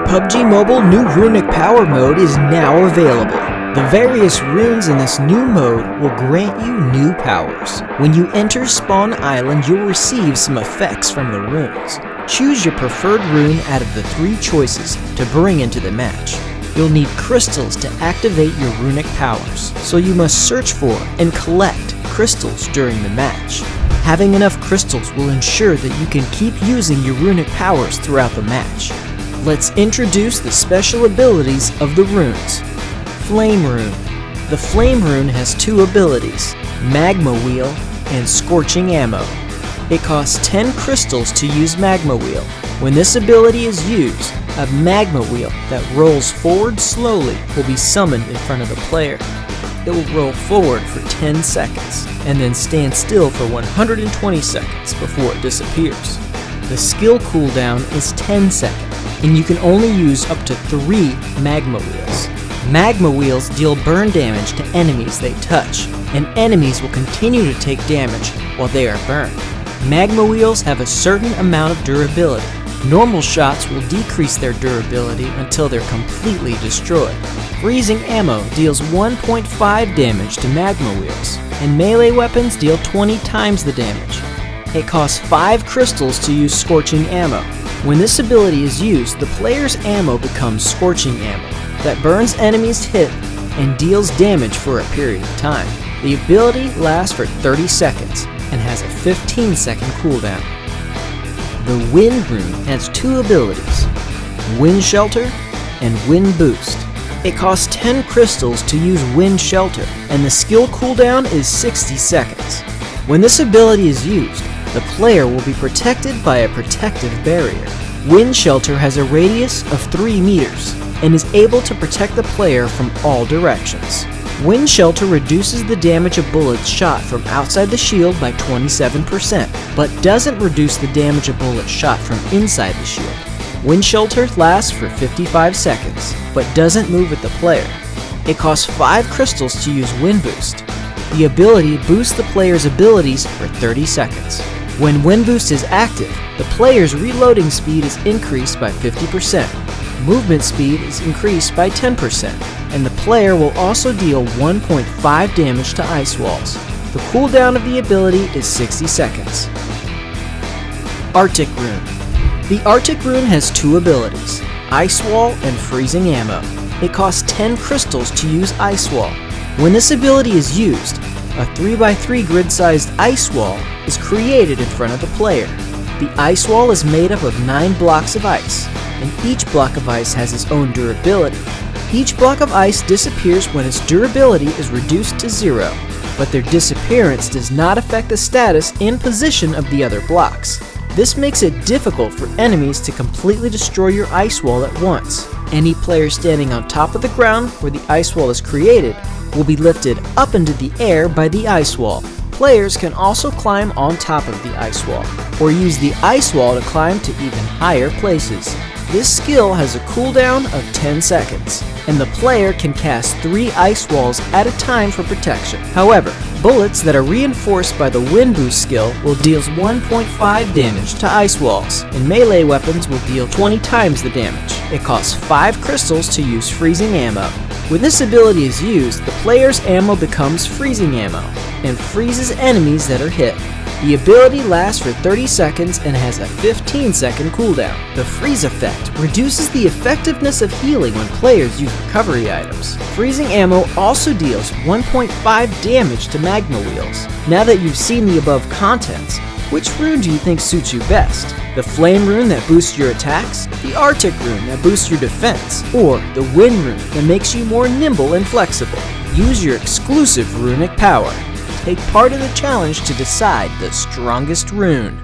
PUBG Mobile new runic power mode is now available. The various runes in this new mode will grant you new powers. When you enter Spawn Island, you'll receive some effects from the runes. Choose your preferred rune out of the 3 choices to bring into the match. You'll need crystals to activate your runic powers, so you must search for and collect crystals during the match. Having enough crystals will ensure that you can keep using your runic powers throughout the match. Let's introduce the special abilities of the runes. Flame Rune. The Flame Rune has 2 abilities, Magma Wheel and Scorching Ammo. It costs 10 crystals to use Magma Wheel. When this ability is used, a Magma Wheel that rolls forward slowly will be summoned in front of the player. It will roll forward for 10 seconds and then stand still for 120 seconds before it disappears. The skill cooldown is 10 seconds, and you can only use up to 3 Magma Wheels. Magma Wheels deal burn damage to enemies they touch, and enemies will continue to take damage while they are burned. Magma Wheels have a certain amount of durability. Normal shots will decrease their durability until they're completely destroyed. Freezing Ammo deals 1.5 damage to Magma Wheels, and melee weapons deal 20 times the damage. It costs 5 crystals to use Scorching Ammo. When this ability is used, the player's ammo becomes Scorching Ammo that burns enemies hit and deals damage for a period of time. The ability lasts for 30 seconds and has a 15-second cooldown. The Wind Rune has 2 abilities, Wind Shelter and Wind Boost. It costs 10 crystals to use Wind Shelter, and the skill cooldown is 60 seconds. When this ability is used, the player will be protected by a protective barrier. Wind Shelter has a radius of 3 meters and is able to protect the player from all directions. Wind Shelter reduces the damage of bullets shot from outside the shield by 27%, but doesn't reduce the damage of bullets shot from inside the shield. Wind Shelter lasts for 55 seconds, but doesn't move with the player. It costs 5 crystals to use Wind Boost. The ability boosts the player's abilities for 30 seconds. When Wind Boost is active, the player's reloading speed is increased by 50%. Movement speed is increased by 10%, and the player will also deal 1.5 damage to ice walls. The cooldown of the ability is 60 seconds. Arctic Rune. The Arctic Rune has 2 abilities, Ice Wall and Freezing Ammo. It costs 10 crystals to use Ice Wall. When this ability is used, a 3x3 grid-sized ice wall is created in front of the player. The ice wall is made up of 9 blocks of ice, and each block of ice has its own durability. Each block of ice disappears when its durability is reduced to 0, but their disappearance does not affect the status and position of the other blocks. This makes it difficult for enemies to completely destroy your ice wall at once. Any player standing on top of the ground where the ice wall is created will be lifted up into the air by the ice wall. Players can also climb on top of the ice wall, or use the ice wall to climb to even higher places. This skill has a cooldown of 10 seconds, and the player can cast 3 ice walls at a time for protection. However, bullets that are reinforced by the Wind Boost skill will deal 1.5 damage to ice walls, and melee weapons will deal 20 times the damage. It costs 5 crystals to use Freezing Ammo. When this ability is used, the player's ammo becomes Freezing Ammo, and freezes enemies that are hit. The ability lasts for 30 seconds and has a 15-second cooldown. The freeze effect reduces the effectiveness of healing when players use recovery items. Freezing Ammo also deals 1.5 damage to Magma Wheels. Now that you've seen the above contents, which rune do you think suits you best? The Flame Rune that boosts your attacks? The Arctic Rune that boosts your defense? Or the Wind Rune that makes you more nimble and flexible? Use your exclusive runic power. Take part in the challenge to decide the strongest rune.